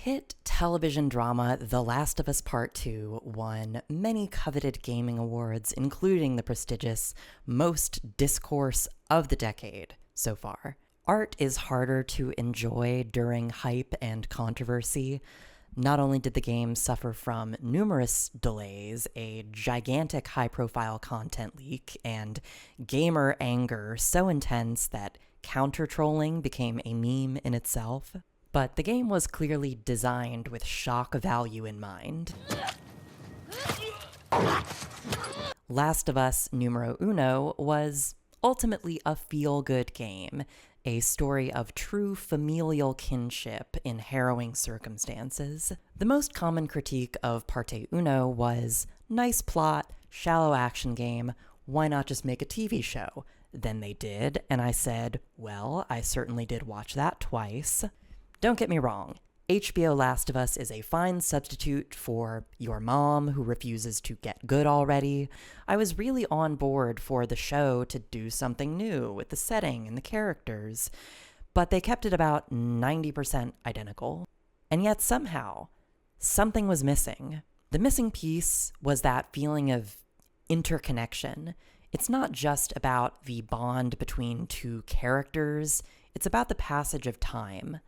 Hit television drama The Last of Us Part 2 won many coveted gaming awards, including the prestigious Most Discourse of the Decade so far. Art is harder to enjoy during hype and controversy. Not only did the game suffer from numerous delays, a gigantic high-profile content leak, and gamer anger so intense that counter-trolling became a meme in itself, but the game was clearly designed with shock value in mind. Last of Us Numero Uno was ultimately a feel-good game, a story of true familial kinship in harrowing circumstances. The most common critique of Parte Uno was, nice plot, shallow action game, why not just make a TV show? Then they did, and I said, well, I certainly did watch that twice. Don't get me wrong, HBO Last of Us is a fine substitute for your mom who refuses to get good already. I was really on board for the show to do something new with the setting and the characters, but they kept it about 90% identical. And yet somehow, something was missing. The missing piece was that feeling of interconnection. It's not just about the bond between two characters, it's about the passage of time.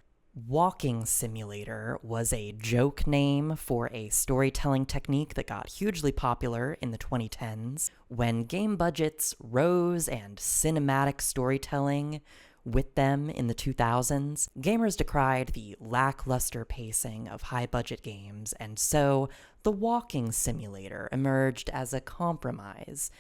Walking Simulator was a joke name for a storytelling technique that got hugely popular in the 2010s. When game budgets rose and cinematic storytelling with them in the 2000s, gamers decried the lackluster pacing of high-budget games, and so the Walking Simulator emerged as a compromise.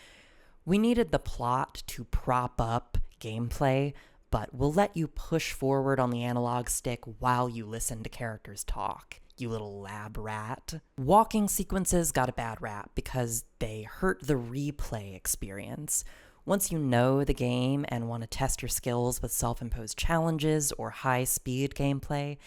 We needed the plot to prop up gameplay, but we'll let you push forward on the analog stick while you listen to characters talk, you little lab rat. Walking sequences got a bad rap because they hurt the replay experience. Once you know the game and want to test your skills with self-imposed challenges or high-speed gameplay,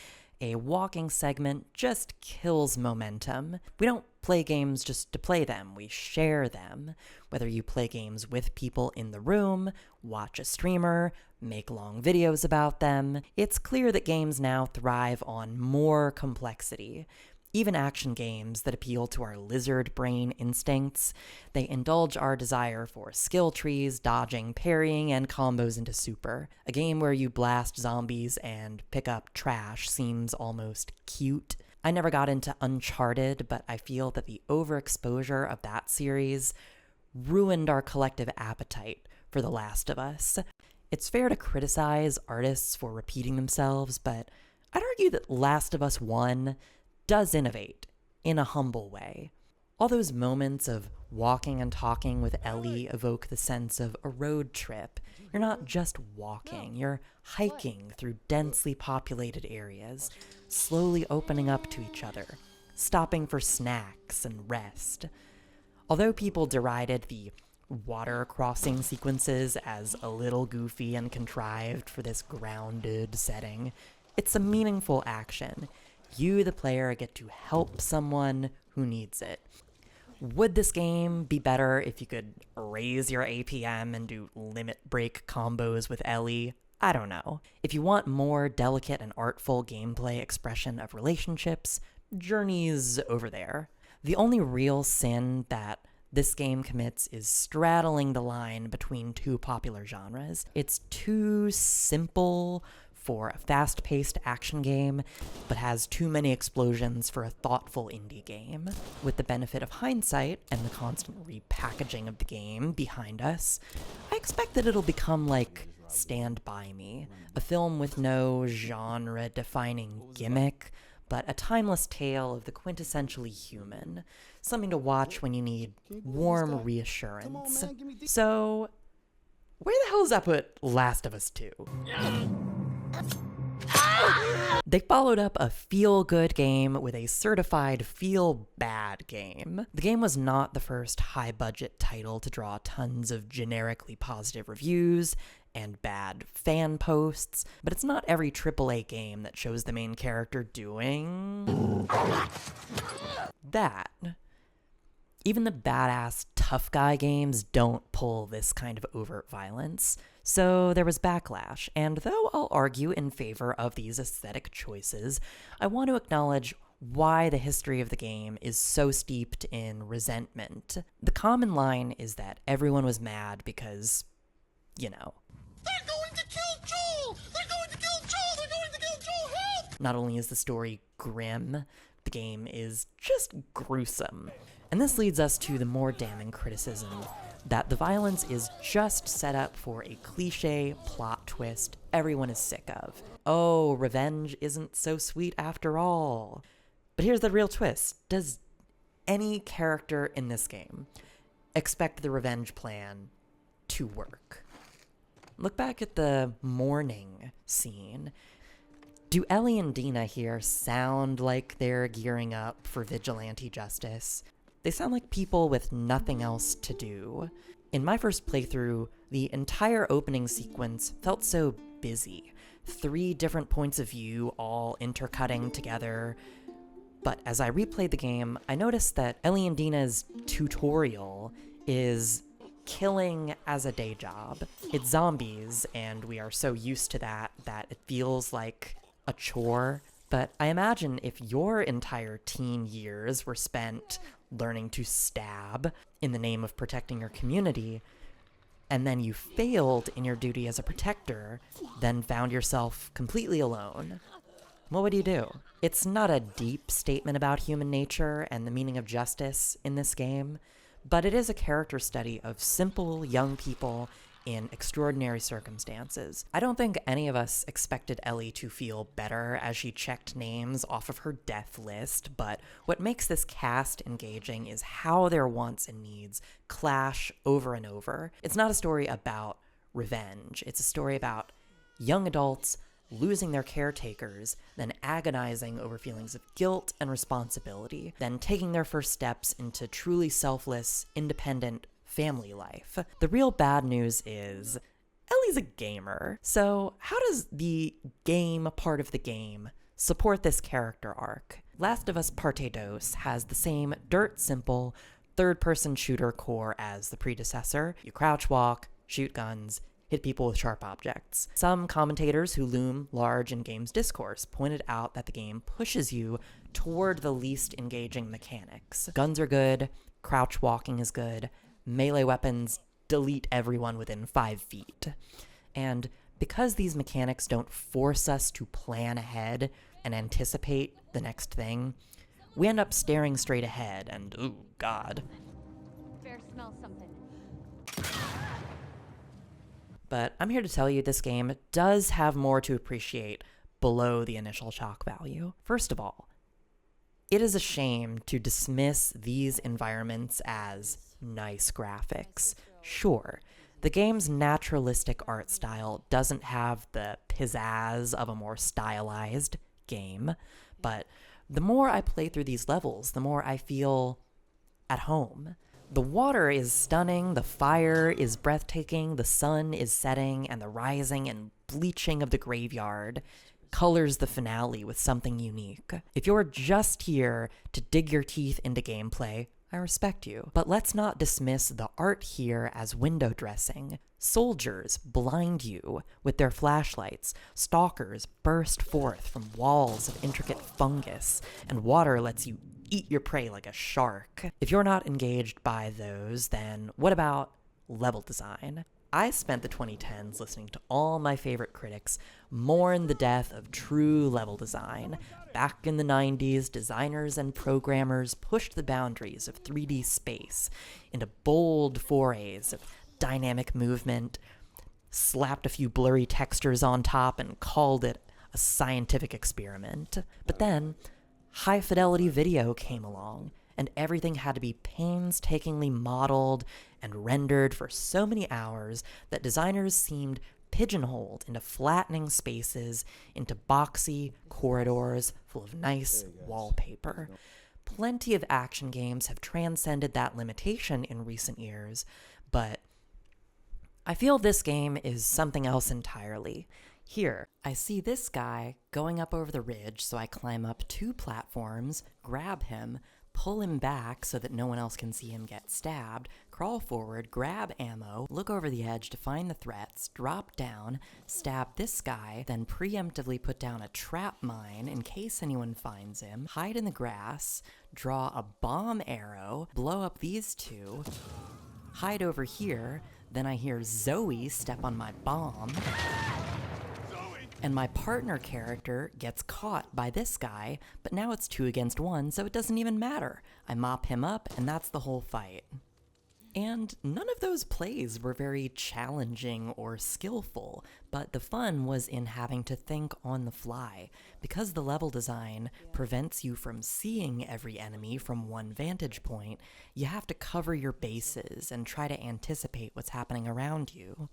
a walking segment just kills momentum. We don't play games just to play them, we share them. Whether you play games with people in the room, watch a streamer, make long videos about them, it's clear that games now thrive on more complexity. Even action games that appeal to our lizard brain instincts, they indulge our desire for skill trees, dodging, parrying, and combos into super. A game where you blast zombies and pick up trash seems almost cute. I never got into Uncharted, but I feel that the overexposure of that series ruined our collective appetite for The Last of Us. It's fair to criticize artists for repeating themselves, but I'd argue that Last of Us 1 does innovate in a humble way. All those moments of walking and talking with Ellie evoke the sense of a road trip. You're not just walking, you're hiking through densely populated areas, slowly opening up to each other, stopping for snacks and rest. Although people derided the water crossing sequences as a little goofy and contrived for this grounded setting, it's a meaningful action. You, the player, get to help someone who needs it. Would this game be better if you could raise your APM and do limit break combos with Ellie? I don't know. If you want more delicate and artful gameplay expression of relationships, Journey's over there. The only real sin that this game commits is straddling the line between two popular genres. It's too simple for a fast-paced action game, but has too many explosions for a thoughtful indie game. With the benefit of hindsight and the constant repackaging of the game behind us, I expect that it'll become like Stand By Me, a film with no genre-defining gimmick, but a timeless tale of the quintessentially human, something to watch when you need warm reassurance. So, where the hell does that put Last of Us 2? They followed up a feel-good game with a certified feel-bad game. The game was not the first high-budget title to draw tons of generically positive reviews and bad fan posts, but it's not every AAA game that shows the main character doing that. Even the badass tough guy games don't pull this kind of overt violence. So there was backlash, and though I'll argue in favor of these aesthetic choices, I want to acknowledge why the history of the game is so steeped in resentment. The common line is that everyone was mad because, you know. They're going to kill Joel! They're going to kill Joel! They're going to kill Joel! Help! Not only is the story grim, the game is just gruesome. And this leads us to the more damning criticism that the violence is just set up for a cliche plot twist everyone is sick of. Oh, revenge isn't so sweet after all. But here's the real twist. Does any character in this game expect the revenge plan to work? Look back at the morning scene. Do Ellie and Dina here sound like they're gearing up for vigilante justice? They sound like people with nothing else to do. In my first playthrough, the entire opening sequence felt so busy. 3 different points of view all intercutting together. But as I replayed the game, I noticed that Ellie and Dina's tutorial is killing as a day job. It's zombies, and we are so used to that it feels like a chore. But I imagine if your entire teen years were spent learning to stab in the name of protecting your community, and then you failed in your duty as a protector, then found yourself completely alone, what would you do? It's not a deep statement about human nature and the meaning of justice in this game, but it is a character study of simple young people in extraordinary circumstances. I don't think any of us expected Ellie to feel better as she checked names off of her death list, but what makes this cast engaging is how their wants and needs clash over and over. It's not a story about revenge. It's a story about young adults losing their caretakers, then agonizing over feelings of guilt and responsibility, then taking their first steps into truly selfless, independent family life. The real bad news is Ellie's a gamer. So how does the game part of the game support this character arc? Last of Us Parte Dos has the same dirt simple third-person shooter core as the predecessor. You crouch walk, shoot guns, hit people with sharp objects. Some commentators who loom large in games discourse pointed out that the game pushes you toward the least engaging mechanics. Guns are good, crouch walking is good, melee weapons delete everyone within 5 feet. And because these mechanics don't force us to plan ahead and anticipate the next thing, we end up staring straight ahead and, ooh, God. Bear smells something. But I'm here to tell you this game does have more to appreciate below the initial shock value. First of all, it is a shame to dismiss these environments as nice graphics. Sure, the game's naturalistic art style doesn't have the pizzazz of a more stylized game, but the more I play through these levels, the more I feel at home. The water is stunning, the fire is breathtaking, the sun is setting, and the rising and bleaching of the graveyard colors the finale with something unique. If you're just here to dig your teeth into gameplay, I respect you. But let's not dismiss the art here as window dressing. Soldiers blind you with their flashlights, stalkers burst forth from walls of intricate fungus, and water lets you eat your prey like a shark. If you're not engaged by those, then what about level design? I spent the 2010s listening to all my favorite critics mourn the death of true level design. Back in the 90s, designers and programmers pushed the boundaries of 3D space into bold forays of dynamic movement, slapped a few blurry textures on top, and called it a scientific experiment. But then, high-fidelity video came along, and everything had to be painstakingly modeled and rendered for so many hours that designers seemed pigeonholed into flattening spaces, into boxy corridors full of nice wallpaper. Plenty of action games have transcended that limitation in recent years, but I feel this game is something else entirely. Here, I see this guy going up over the ridge, so I climb up 2 platforms, grab him, pull him back so that no one else can see him get stabbed, crawl forward, grab ammo, look over the edge to find the threats, drop down, stab this guy, then preemptively put down a trap mine in case anyone finds him, hide in the grass, draw a bomb arrow, blow up these two, hide over here, then I hear Zoe step on my bomb, and my partner character gets caught by this guy, but now it's 2 against 1, so it doesn't even matter. I mop him up, and that's the whole fight. And none of those plays were very challenging or skillful, but the fun was in having to think on the fly. Because the level design prevents you from seeing every enemy from one vantage point, you have to cover your bases and try to anticipate what's happening around you.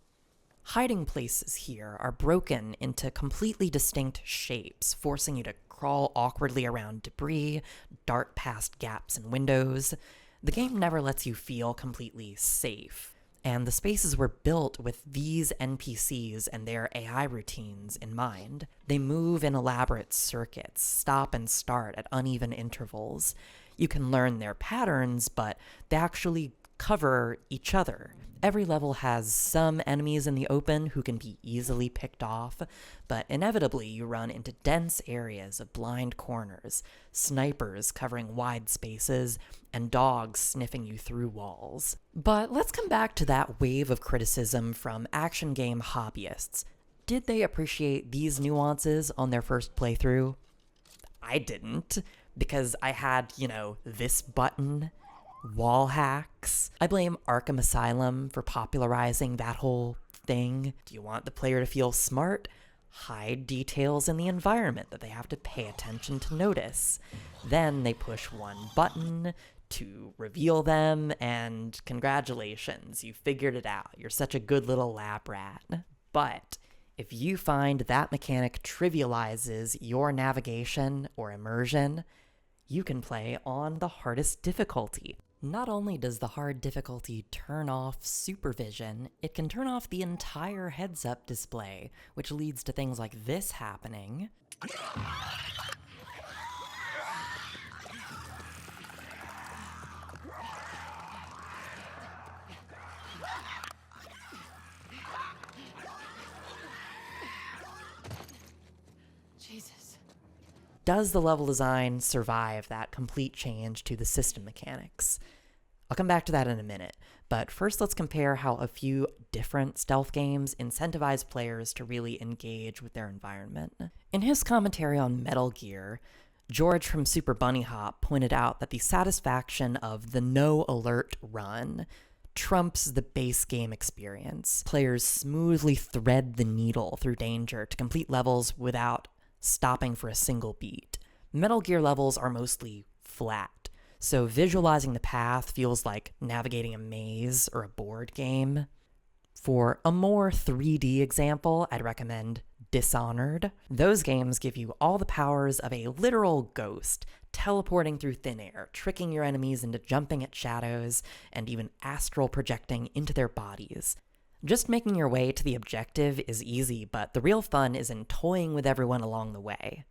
Hiding places here are broken into completely distinct shapes, forcing you to crawl awkwardly around debris, dart past gaps in windows. The game never lets you feel completely safe, and the spaces were built with these NPCs and their AI routines in mind. They move in elaborate circuits, stop and start at uneven intervals. You can learn their patterns, but they actually cover each other. Every level has some enemies in the open who can be easily picked off, but inevitably you run into dense areas of blind corners, snipers covering wide spaces, and dogs sniffing you through walls. But let's come back to that wave of criticism from action game hobbyists. Did they appreciate these nuances on their first playthrough? I didn't, because I had, this button, wall hacks. I blame Arkham Asylum for popularizing that whole thing. Do you want the player to feel smart? Hide details in the environment that they have to pay attention to notice. Then they push one button to reveal them, and congratulations, you figured it out. You're such a good little lab rat. But if you find that mechanic trivializes your navigation or immersion, you can play on the hardest difficulty. Not only does the hard difficulty turn off supervision, it can turn off the entire heads-up display, which leads to things like this happening. Jesus. Does the level design survive that complete change to the system mechanics? I'll come back to that in a minute, but first let's compare how a few different stealth games incentivize players to really engage with their environment. In his commentary on Metal Gear, George from Super Bunny Hop pointed out that the satisfaction of the no alert run trumps the base game experience. Players smoothly thread the needle through danger to complete levels without stopping for a single beat. Metal Gear levels are mostly flat, so visualizing the path feels like navigating a maze or a board game. For a more 3D example, I'd recommend Dishonored. Those games give you all the powers of a literal ghost, teleporting through thin air, tricking your enemies into jumping at shadows, and even astral projecting into their bodies. Just making your way to the objective is easy, but the real fun is in toying with everyone along the way.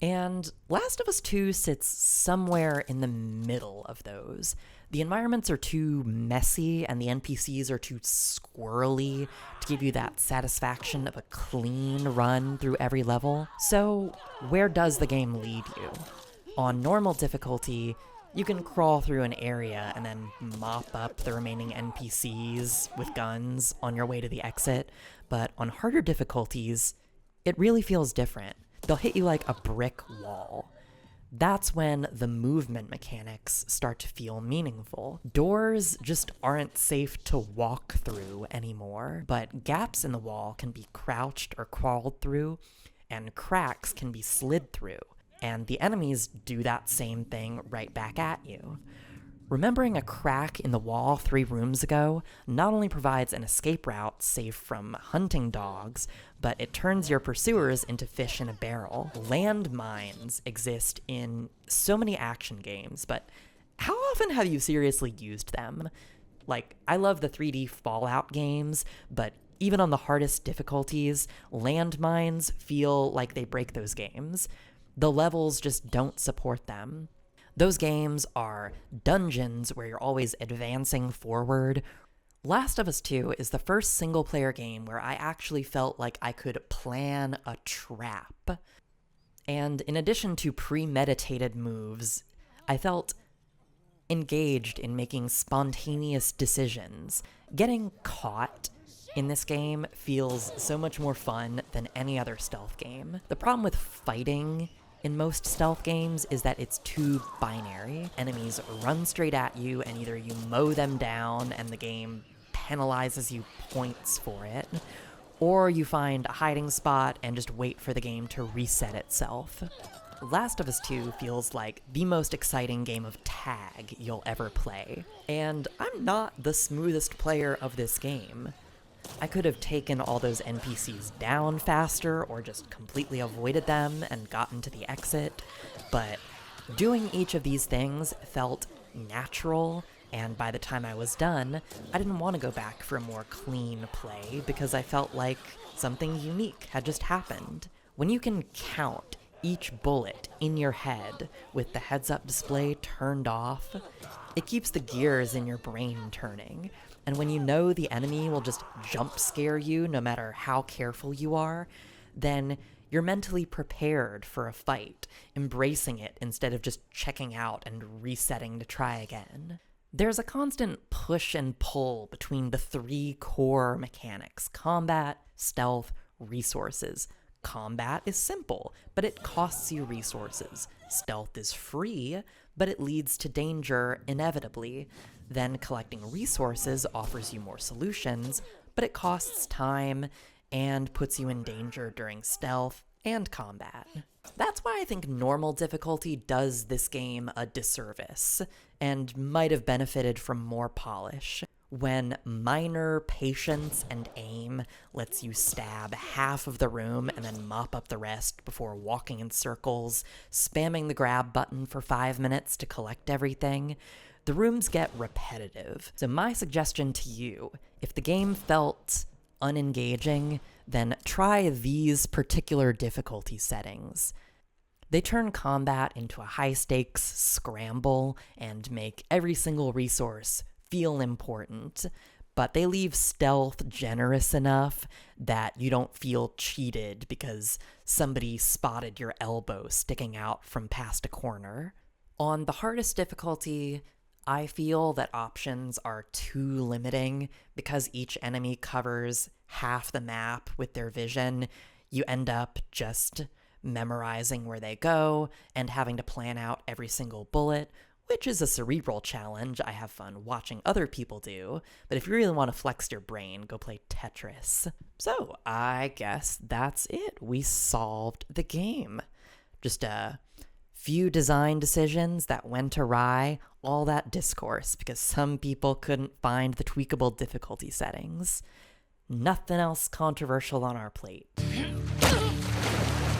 And Last of Us 2 sits somewhere in the middle of those. The environments are too messy and the NPCs are too squirrely to give you that satisfaction of a clean run through every level. So, where does the game lead you? On normal difficulty, you can crawl through an area and then mop up the remaining NPCs with guns on your way to the exit, but on harder difficulties, it really feels different. They'll hit you like a brick wall. That's when the movement mechanics start to feel meaningful. Doors just aren't safe to walk through anymore, but gaps in the wall can be crouched or crawled through, and cracks can be slid through, and the enemies do that same thing right back at you. Remembering a crack in the wall 3 rooms ago not only provides an escape route safe from hunting dogs, but it turns your pursuers into fish in a barrel. Landmines exist in so many action games, but how often have you seriously used them? Like, I love the 3D Fallout games, but even on the hardest difficulties, landmines feel like they break those games. The levels just don't support them. Those games are dungeons where you're always advancing forward. Last of Us 2 is the first single-player game where I actually felt like I could plan a trap. And in addition to premeditated moves, I felt engaged in making spontaneous decisions. Getting caught in this game feels so much more fun than any other stealth game. The problem with fighting in most stealth games is that it's too binary. Enemies run straight at you, and either you mow them down and the game penalizes you points for it, or you find a hiding spot and just wait for the game to reset itself. Last of Us 2 feels like the most exciting game of tag you'll ever play, and I'm not the smoothest player of this game. I could have taken all those NPCs down faster or just completely avoided them and gotten to the exit, but doing each of these things felt natural, and by the time I was done, I didn't want to go back for a more clean play because I felt like something unique had just happened. When you can count each bullet in your head with the heads-up display turned off, it keeps the gears in your brain turning. And when you know the enemy will just jump scare you no matter how careful you are, then you're mentally prepared for a fight, embracing it instead of just checking out and resetting to try again. There's a constant push and pull between the three core mechanics: combat, stealth, resources. Combat is simple, but it costs you resources. Stealth is free, but it leads to danger inevitably. Then collecting resources offers you more solutions, but it costs time and puts you in danger during stealth and combat. That's why I think normal difficulty does this game a disservice, and might have benefited from more polish. When minor patience and aim lets you stab half of the room and then mop up the rest before walking in circles, spamming the grab button for 5 minutes to collect everything, the rooms get repetitive. So my suggestion to you, if the game felt unengaging, then try these particular difficulty settings. They turn combat into a high-stakes scramble and make every single resource feel important, but they leave stealth generous enough that you don't feel cheated because somebody spotted your elbow sticking out from past a corner. On the hardest difficulty, I feel that options are too limiting. Because each enemy covers half the map with their vision, you end up just memorizing where they go and having to plan out every single bullet, which is a cerebral challenge I have fun watching other people do, but if you really want to flex your brain, go play Tetris. So, I guess that's it. We solved the game. Just a few design decisions that went awry, all that discourse because some people couldn't find the tweakable difficulty settings. Nothing else controversial on our plate.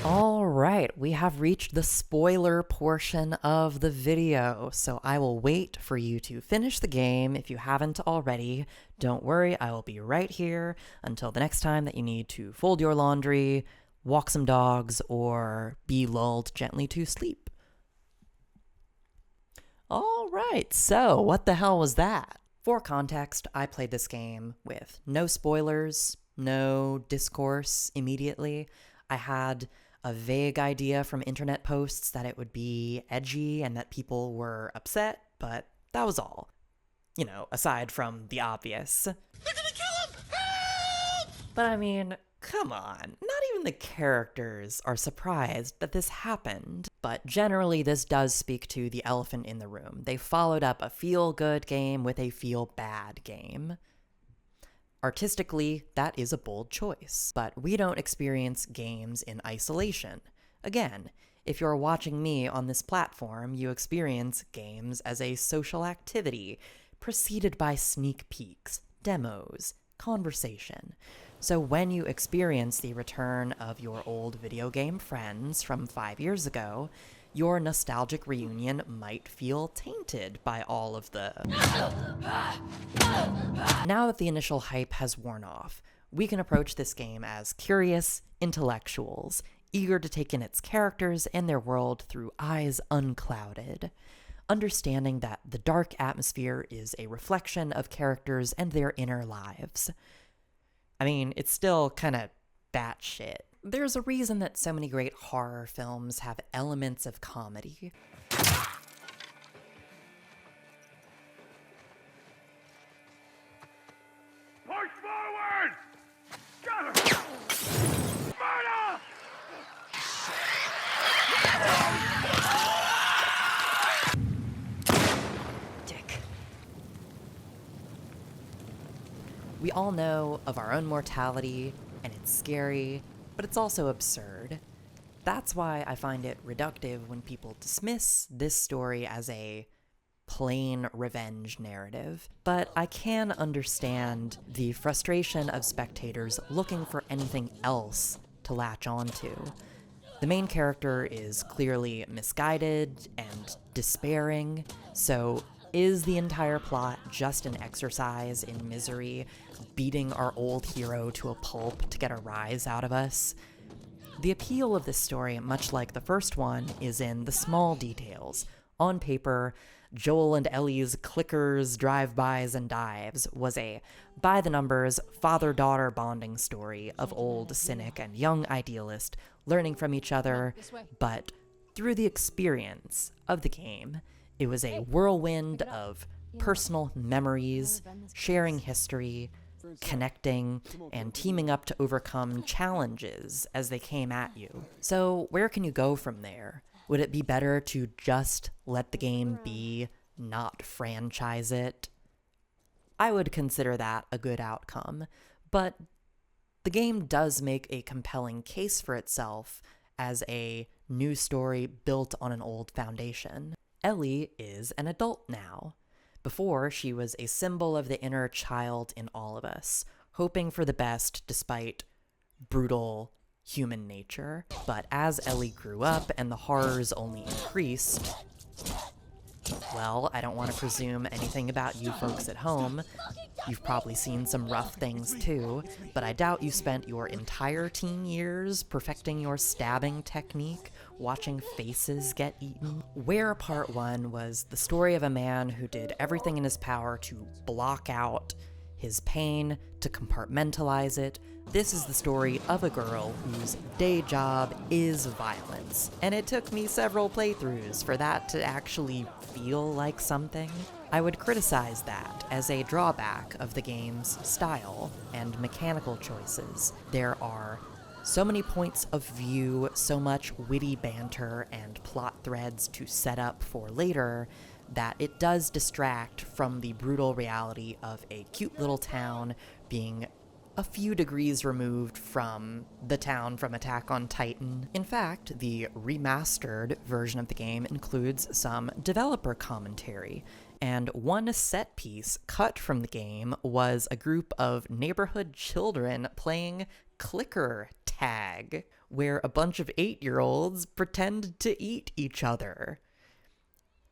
All right, we have reached the spoiler portion of the video, so I will wait for you to finish the game if you haven't already. Don't worry, I will be right here until the next time that you need to fold your laundry, walk some dogs, or be lulled gently to sleep. All right, so what the hell was that? For context, I played this game with no spoilers, no discourse immediately. I had a vague idea from internet posts that it would be edgy and that people were upset, but that was all. You know, aside from the obvious. They're gonna kill him! Help! But I mean, come on. Not even the characters are surprised that this happened. But generally, this does speak to the elephant in the room. They followed up a feel-good game with a feel-bad game. Artistically, that is a bold choice, but we don't experience games in isolation. Again, if you're watching me on this platform, you experience games as a social activity, preceded by sneak peeks, demos, conversation. So when you experience the return of your old video game friends from 5 years ago, your nostalgic reunion might feel tainted by all of the... Now that the initial hype has worn off, we can approach this game as curious intellectuals, eager to take in its characters and their world through eyes unclouded. understanding that the dark atmosphere is a reflection of characters and their inner lives. I mean, it's still kind of batshit. There's a reason that so many great horror films have elements of comedy. Push forward! Got her! Murder! Dick. We all know of our own mortality, and it's scary, but it's also absurd. That's why I find it reductive when people dismiss this story as a plain revenge narrative. But I can understand the frustration of spectators looking for anything else to latch onto. The main character is clearly misguided and despairing, so is the entire plot just an exercise in misery, beating our old hero to a pulp to get a rise out of us? The appeal of this story, much like the first one, is in the small details. On paper, Joel and Ellie's clickers, drive-bys, and dives was a by-the-numbers, father-daughter bonding story of old cynic and young idealist learning from each other, but through the experience of the game, it was a whirlwind of personal memories, sharing history, connecting, and teaming up to overcome challenges as they came at you. So where can you go from there? Would it be better to just let the game be, not franchise it? I would consider that a good outcome, but the game does make a compelling case for itself as a new story built on an old foundation. Ellie is an adult now. Before, she was a symbol of the inner child in all of us, hoping for the best despite brutal human nature. But as Ellie grew up and the horrors only increased, well, I don't want to presume anything about you folks at home. You've probably seen some rough things too, but I doubt you spent your entire teen years perfecting your stabbing technique, watching faces get eaten. Where Part 1 was the story of a man who did everything in his power to block out his pain, to compartmentalize it, this is the story of a girl whose day job is violence. And it took me several playthroughs for that to actually feel like something. I would criticize that as a drawback of the game's style and mechanical choices. There are so many points of view, so much witty banter and plot threads to set up for later, that it does distract from the brutal reality of a cute little town being a few degrees removed from the town from Attack on Titan. In fact, the remastered version of the game includes some developer commentary, and one set piece cut from the game was a group of neighborhood children playing clicker tag, where a bunch of 8-year-olds pretend to eat each other.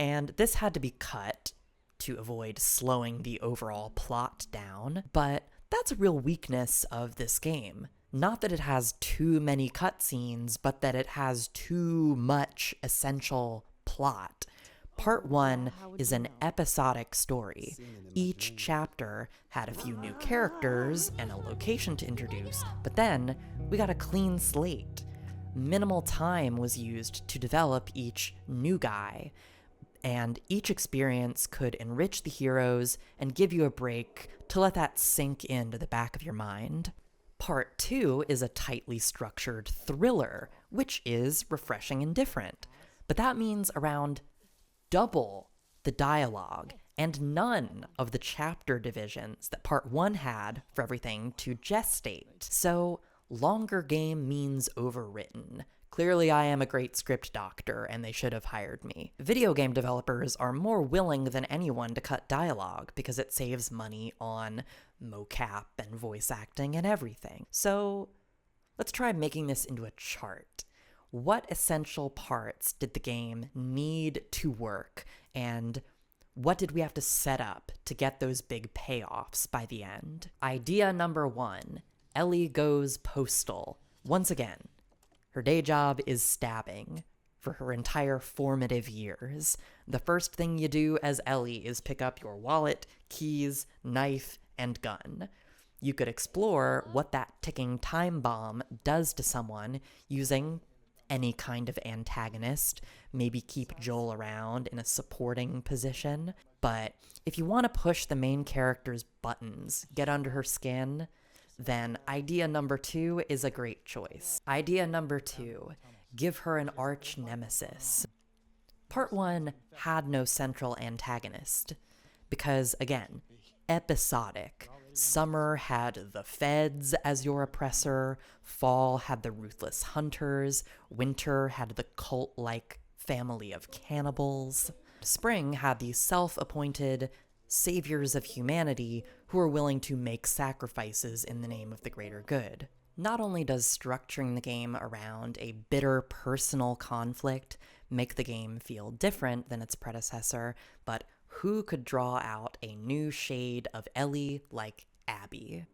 And this had to be cut to avoid slowing the overall plot down, but that's a real weakness of this game. Not that it has too many cutscenes, but that it has too much essential plot. Part 1 is an episodic story. Each chapter had a few new characters and a location to introduce, but then we got a clean slate. Minimal time was used to develop each new guy, and each experience could enrich the heroes and give you a break to let that sink into the back of your mind. Part 2 is a tightly structured thriller, which is refreshing and different. But that means around double the dialogue and none of the chapter divisions that Part 1 had for everything to gestate. So, longer game means overwritten. Clearly I am a great script doctor and they should have hired me. Video game developers are more willing than anyone to cut dialogue because it saves money on mocap and voice acting and everything. So let's try making this into a chart. What essential parts did the game need to work, and what did we have to set up to get those big payoffs by the end? Idea number 1, Ellie goes postal. Once again, her day job is stabbing. for her entire formative years. The first thing you do as Ellie is pick up your wallet, keys, knife, and gun. You could explore what that ticking time bomb does to someone using any kind of antagonist, maybe keep Joel around in a supporting position. But if you want to push the main character's buttons, get under her skin, then idea number 2 is a great choice. Idea number 2, give her an arch nemesis. Part 1 had no central antagonist, because again, episodic. Summer had the feds as your oppressor, fall had the ruthless hunters, winter had the cult-like family of cannibals. Spring had the self-appointed saviors of humanity who are willing to make sacrifices in the name of the greater good. Not only does structuring the game around a bitter personal conflict make the game feel different than its predecessor, but who could draw out a new shade of Ellie like Abby?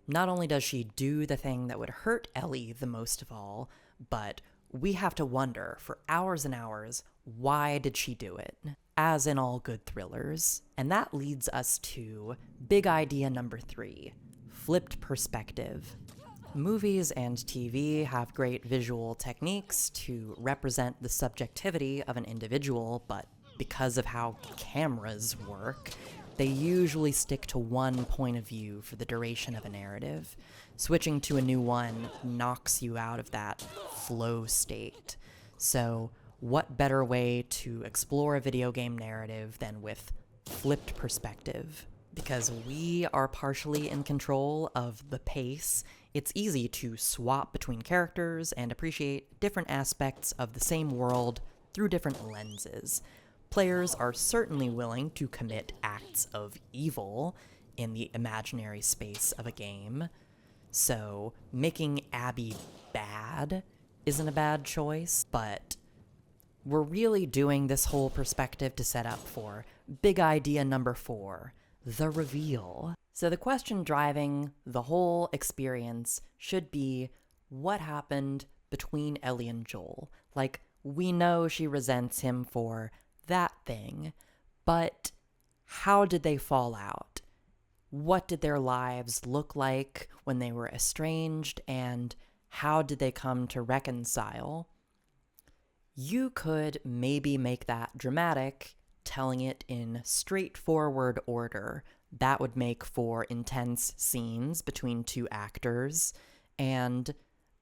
Not only does she do the thing that would hurt Ellie the most of all, but we have to wonder for hours and hours, why did she do it? As in all good thrillers. And that leads us to big idea number 3, flipped perspective. Movies and TV have great visual techniques to represent the subjectivity of an individual, but because of how cameras work, they usually stick to one point of view for the duration of a narrative. Switching to a new one knocks you out of that flow state. So, what better way to explore a video game narrative than with flipped perspective? Because we are partially in control of the pace, it's easy to swap between characters and appreciate different aspects of the same world through different lenses. Players are certainly willing to commit acts of evil in the imaginary space of a game, so making Abby bad isn't a bad choice, but we're really doing this whole perspective to set up for big idea number 4, the reveal. So the question driving the whole experience should be, what happened between Ellie and Joel? Like, we know she resents him for that thing, but how did they fall out? What did their lives look like when they were estranged, and how did they come to reconcile? You could maybe make that dramatic, telling it in straightforward order. That would make for intense scenes between two actors, and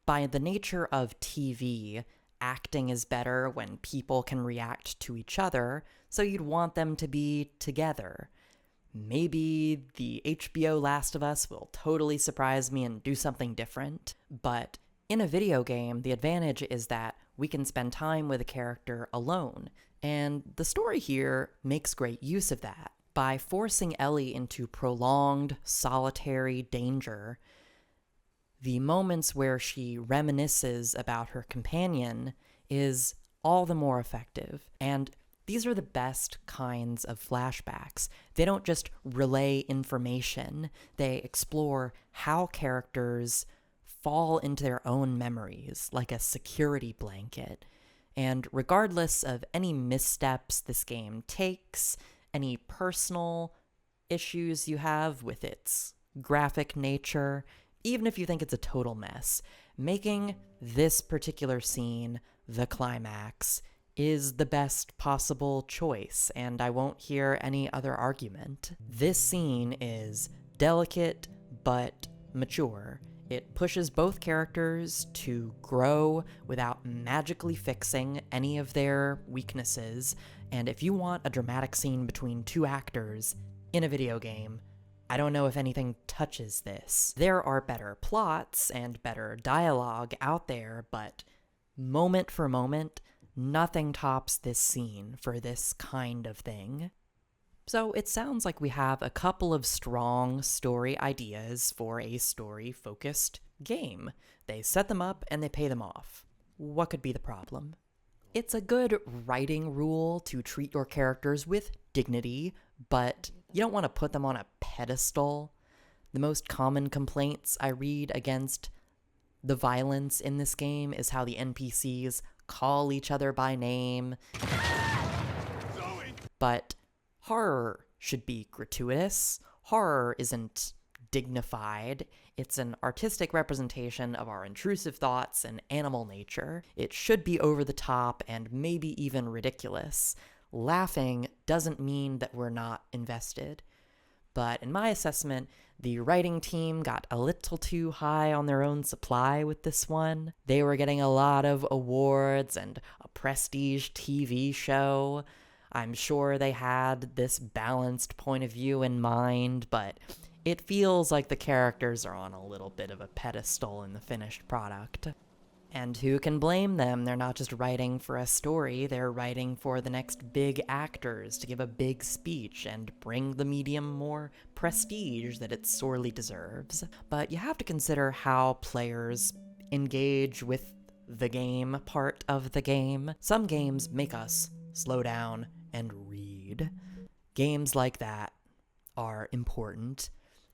by the nature of TV, acting is better when people can react to each other, so you'd want them to be together. Maybe the HBO Last of Us will totally surprise me and do something different, but in a video game, the advantage is that we can spend time with a character alone, and the story here makes great use of that. By forcing Ellie into prolonged, solitary danger, the moments where she reminisces about her companion is all the more effective. And these are the best kinds of flashbacks. They don't just relay information, they explore how characters fall into their own memories like a security blanket. And regardless of any missteps this game takes, any personal issues you have with its graphic nature, even if you think it's a total mess, making this particular scene the climax is the best possible choice, and I won't hear any other argument. This scene is delicate but mature. It pushes both characters to grow without magically fixing any of their weaknesses, and if you want a dramatic scene between two actors in a video game, I don't know if anything touches this. There are better plots and better dialogue out there, but moment for moment, nothing tops this scene for this kind of thing. So it sounds like we have a couple of strong story ideas for a story-focused game. They set them up and they pay them off. What could be the problem? It's a good writing rule to treat your characters with dignity, but you don't want to put them on a pedestal. The most common complaints I read against the violence in this game is how the NPCs call each other by name. But horror should be gratuitous. Horror isn't dignified. It's an artistic representation of our intrusive thoughts and animal nature. It should be over the top and maybe even ridiculous. Laughing doesn't mean that we're not invested. But in my assessment, the writing team got a little too high on their own supply with this one. They were getting a lot of awards and a prestige TV show. I'm sure they had this balanced point of view in mind, but it feels like the characters are on a little bit of a pedestal in the finished product. And who can blame them? They're not just writing for a story, they're writing for the next big actors to give a big speech and bring the medium more prestige that it sorely deserves. But you have to consider how players engage with the game part of the game. Some games make us slow down and read. Games like that are important,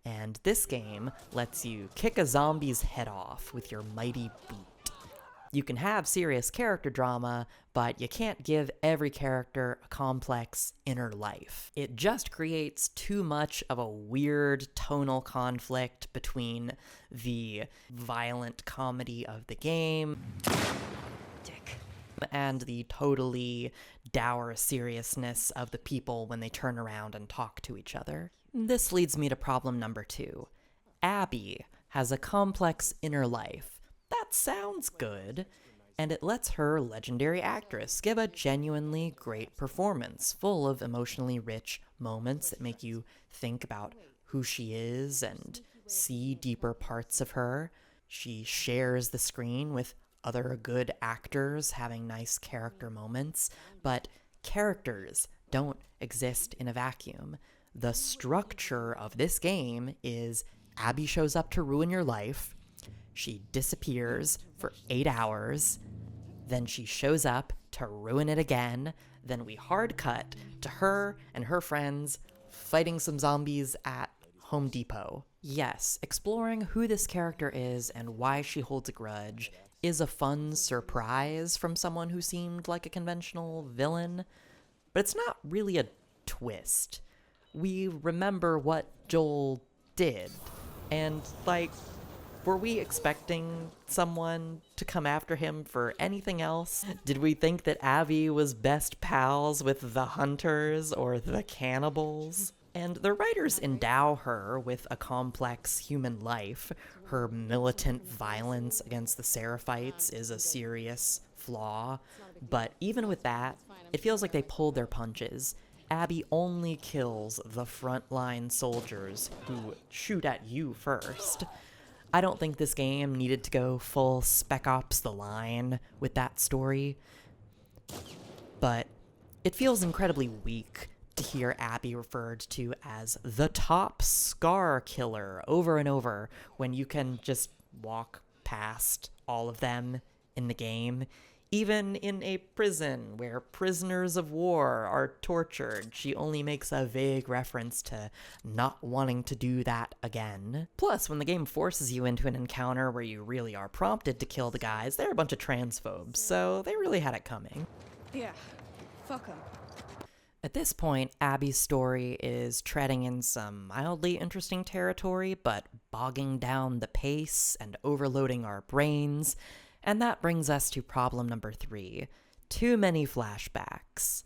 and this game lets you kick a zombie's head off with your mighty boot. You can have serious character drama, but you can't give every character a complex inner life. It just creates too much of a weird tonal conflict between the violent comedy of the game and the totally dour seriousness of the people when they turn around and talk to each other. This leads me to problem number 2. Abby has a complex inner life. That sounds good, and it lets her legendary actress give a genuinely great performance, full of emotionally rich moments that make you think about who she is and see deeper parts of her. She shares the screen with other good actors having nice character moments, but characters don't exist in a vacuum. The structure of this game is Abby shows up to ruin your life, she disappears for 8 hours, then she shows up to ruin it again, then we hard cut to her and her friends fighting some zombies at Home Depot. Yes, exploring who this character is and why she holds a grudge is a fun surprise from someone who seemed like a conventional villain, but it's not really a twist. We remember what Joel did, and, like, were we expecting someone to come after him for anything else? Did we think that Abby was best pals with the hunters or the cannibals? And the writers endow her with a complex human life. Her militant violence against the Seraphites is a serious flaw, but even with that, it feels like they pulled their punches. Abby only kills the frontline soldiers who shoot at you first. I don't think this game needed to go full Spec Ops The Line with that story, but it feels incredibly weak to hear Abby referred to as the top scar killer over and over when you can just walk past all of them in the game. Even in a prison where prisoners of war are tortured, she only makes a vague reference to not wanting to do that again. Plus, when the game forces you into an encounter where you really are prompted to kill the guys, they're a bunch of transphobes, so they really had it coming. Yeah, fuck him. At this point, Abby's story is treading in some mildly interesting territory, but bogging down the pace and overloading our brains. And that brings us to problem number 3, too many flashbacks.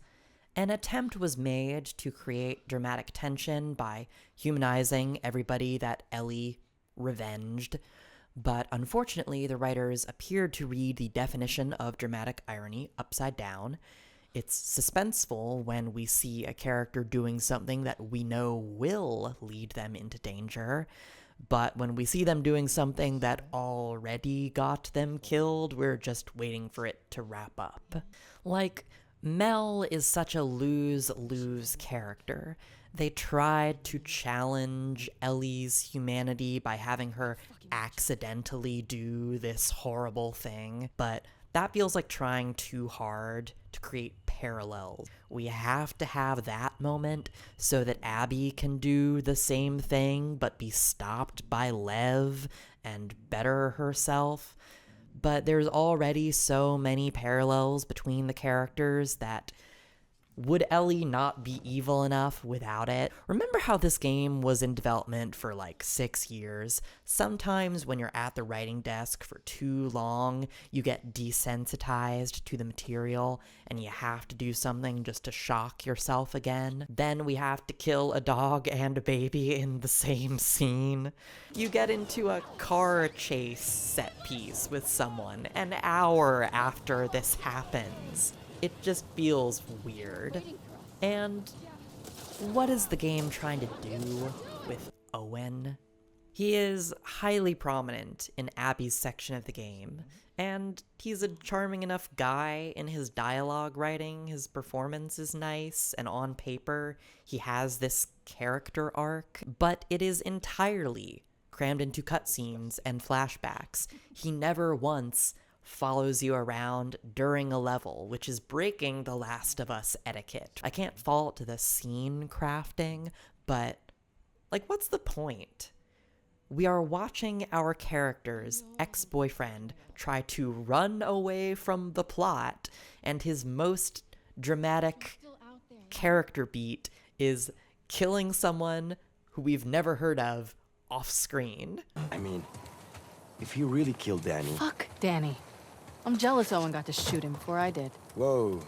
An attempt was made to create dramatic tension by humanizing everybody that Ellie revenged, but unfortunately the writers appeared to read the definition of dramatic irony upside down. It's suspenseful when we see a character doing something that we know will lead them into danger, but when we see them doing something that already got them killed, we're just waiting for it to wrap up. Like, Mel is such a lose-lose character. They tried to challenge Ellie's humanity by having her accidentally do this horrible thing, but that feels like trying too hard to create parallels. We have to have that moment so that Abby can do the same thing but be stopped by Lev and better herself. but there's already so many parallels between the characters that would Ellie not be evil enough without it? Remember how this game was in development for like 6 years? Sometimes when you're at the writing desk for too long, you get desensitized to the material and you have to do something just to shock yourself again. Then we have to kill a dog and a baby in the same scene. You get into a car chase set piece with someone an hour after this happens. It just feels weird. And what is the game trying to do with Owen? He is highly prominent in Abby's section of the game, and he's a charming enough guy in his dialogue writing. His performance is nice, and on paper, he has this character arc, but it is entirely crammed into cutscenes and flashbacks. He never once follows you around during a level, which is breaking the Last of Us etiquette. I can't fault the scene crafting, but, like, what's the point? We are watching our character's ex-boyfriend try to run away from the plot, and his most dramatic character beat is killing someone who we've never heard of off-screen. I mean, if he really killed Danny... Fuck Danny. I'm jealous Owen got to shoot him before I did. Whoa,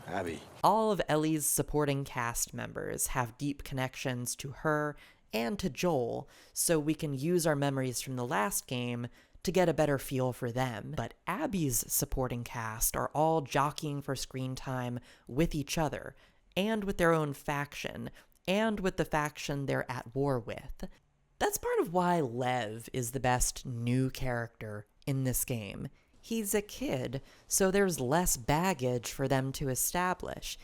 Abby. All of Ellie's supporting cast members have deep connections to her and to Joel, so we can use our memories from the last game to get a better feel for them. But Abby's supporting cast are all jockeying for screen time with each other, and with their own faction, and with the faction they're at war with. That's part of why Lev is the best new character in this game. He's a kid, so there's less baggage for them to establish.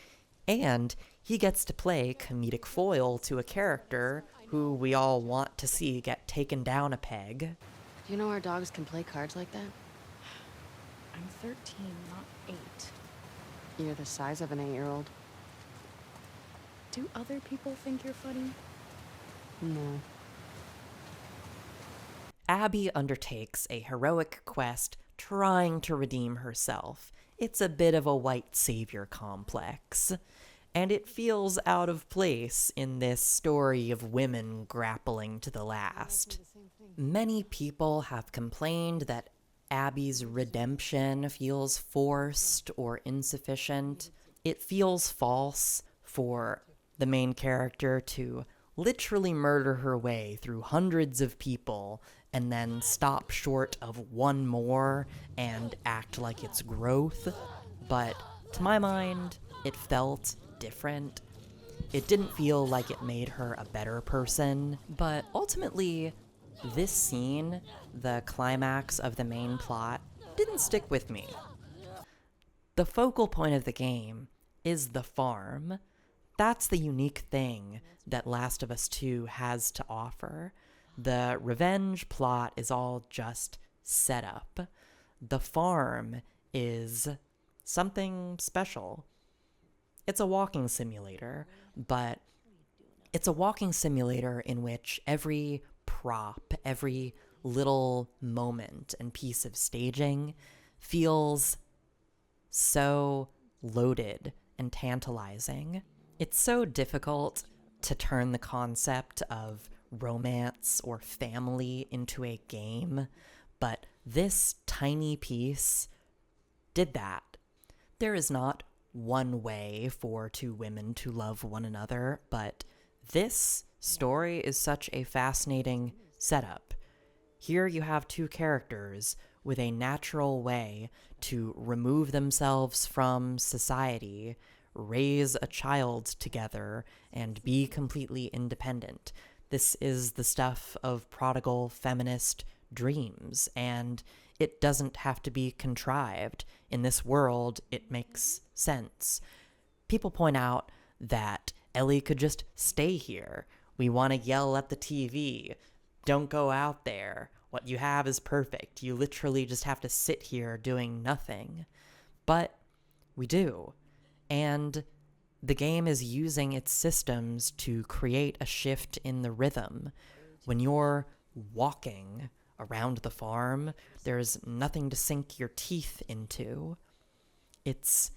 And he gets to play comedic foil to a character who we all want to see get taken down a peg. Do you know our dogs can play cards like that? I'm 13, not 8. You're the size of an 8-year-old. Do other people think you're funny? No. Abby undertakes a heroic quest trying to redeem herself. It's a bit of a white savior complex, and it feels out of place in this story of women grappling to the last. Many people have complained that Abby's redemption feels forced or insufficient. It feels false for the main character to literally murder her way through hundreds of people and then stop short of one more and act like it's growth. But to my mind, it felt different. It didn't feel like it made her a better person. But ultimately, this scene, the climax of the main plot, didn't stick with me. The focal point of the game is the farm. That's the unique thing that Last of Us 2 has to offer. The revenge plot is all just set up. The farm is something special. It's a walking simulator, but it's a walking simulator in which every prop, every little moment and piece of staging feels so loaded and tantalizing. It's so difficult to turn the concept of romance or family into a game, but this tiny piece did that. There is not one way for two women to love one another, but this story is such a fascinating setup. Here you have two characters with a natural way to remove themselves from society, raise a child together, and be completely independent. This is the stuff of prodigal feminist dreams, and it doesn't have to be contrived. In this world, it makes sense. People point out that Ellie could just stay here. We want to yell at the TV. Don't go out there. What you have is perfect. You literally just have to sit here doing nothing. But we do. And the game is using its systems to create a shift in the rhythm. When you're walking around the farm. There's nothing to sink your teeth into. It's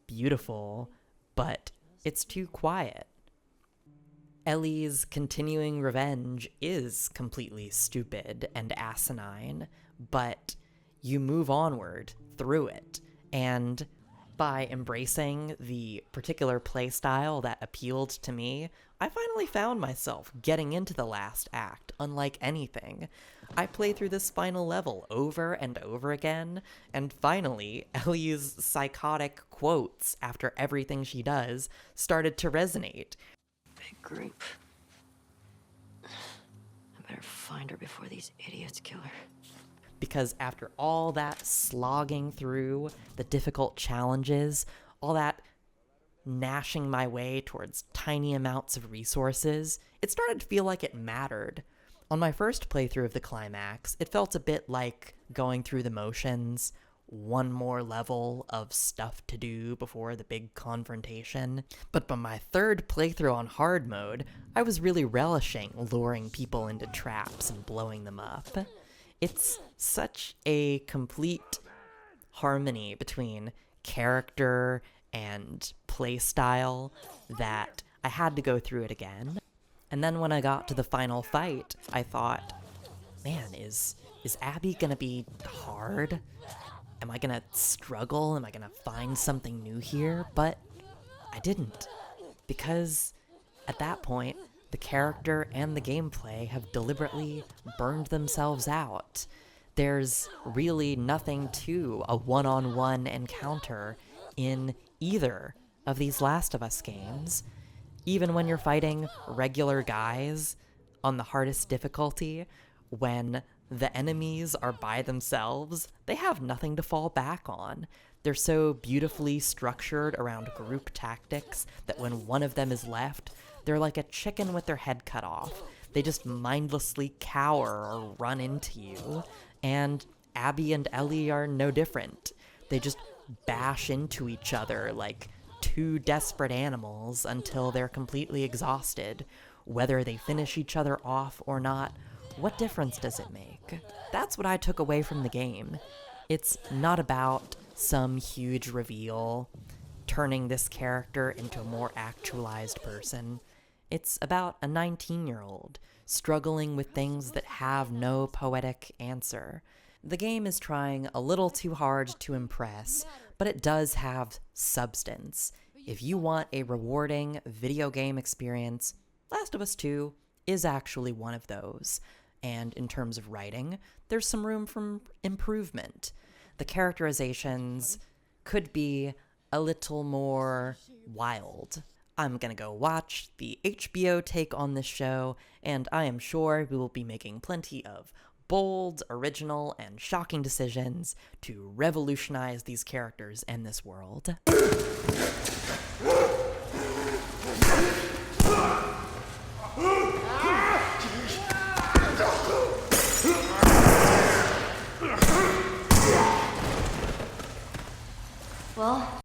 beautiful, but it's too quiet. Ellie's continuing revenge is completely stupid and asinine, but you move onward through it, and by embracing the particular playstyle that appealed to me, I finally found myself getting into the last act unlike anything. I play through this final level over and over again, and finally, Ellie's psychotic quotes after everything she does started to resonate. Big group. I better find her before these idiots kill her. Because after all that slogging through the difficult challenges, all that gnashing my way towards tiny amounts of resources, it started to feel like it mattered. On my first playthrough of the climax, it felt a bit like going through the motions, one more level of stuff to do before the big confrontation. But by my third playthrough on hard mode, I was really relishing luring people into traps and blowing them up. It's such a complete harmony between character and playstyle that I had to go through it again. And then when I got to the final fight, I thought, man, is Abby gonna be hard? Am I gonna struggle? Am I gonna find something new here? But I didn't. Because at that point, the character and the gameplay have deliberately burned themselves out. There's really nothing to a one-on-one encounter in either of these Last of Us games. Even when you're fighting regular guys on the hardest difficulty, when the enemies are by themselves, they have nothing to fall back on. They're so beautifully structured around group tactics that when one of them is left, they're like a chicken with their head cut off. They just mindlessly cower or run into you. And Abby and Ellie are no different. They just bash into each other like two desperate animals until they're completely exhausted. Whether they finish each other off or not, what difference does it make? That's what I took away from the game. It's not about some huge reveal, turning this character into a more actualized person. It's about a 19-year-old struggling with things that have no poetic answer. The game is trying a little too hard to impress, but it does have substance. If you want a rewarding video game experience, Last of Us 2 is actually one of those. And in terms of writing, there's some room for improvement. The characterizations could be a little more wild. I'm gonna go watch the HBO take on this show, and I am sure we will be making plenty of bold, original, and shocking decisions to revolutionize these characters and this world. Well,